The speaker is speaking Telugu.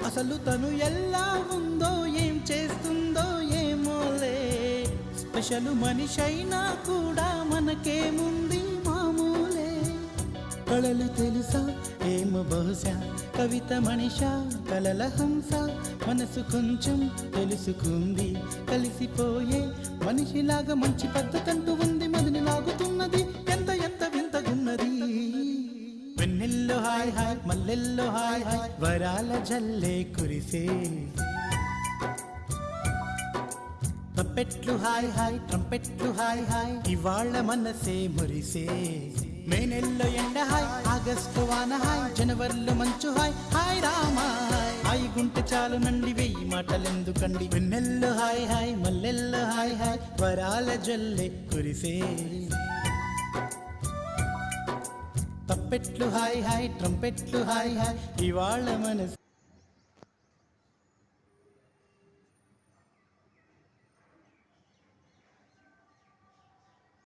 అసలు తను ఎలా ఉందో ఏం చేస్తుందో ఏమోలే, స్పెషల్ మనిషైనా కూడా మనకేముంది మామూలే. కళలు తెలుసా ఏమో బహుశా, కవిత మనిషా కలల హంస, మనసు కొంచెం తెలుసుకుంది కలిసిపోయే మనిషిలాగా, మంచి పద్ధతంటూ ఉంది మదిని లాగుతున్నది, ఎంత ఎంత వింతగున్నది. వెన్నెల్లో హాయ్ హాయ్ మల్లెల్లో హాయ్ హాయ్, వరాల జల్లే కురిసే. తప్పెట్లు హాయ్ హాయ్ ట్రంపెట్లు హాయ్ హాయ్, ఇవాళ్ళ మనసే మురిసే. మే నెలలో ఎండ హాయ్, ఆగస్టు వాన హాయ్, జనవరిలో మంచు హాయ్, హాయ్ రామా హాయ్. హాయ్ గుంటె చాలు నండి వెయ్యి మాటలెందుకండి, వెన్నెల్లో హాయ్ హాయ్ మల్లెల్లో హాయ్ హాయ్, వరాల జల్లే కురిసే. తప్పెట్లు హాయ్ హాయ్ ట్రంపెట్లు హాయ్ హాయ్, ఇవాళ్ళ మనసు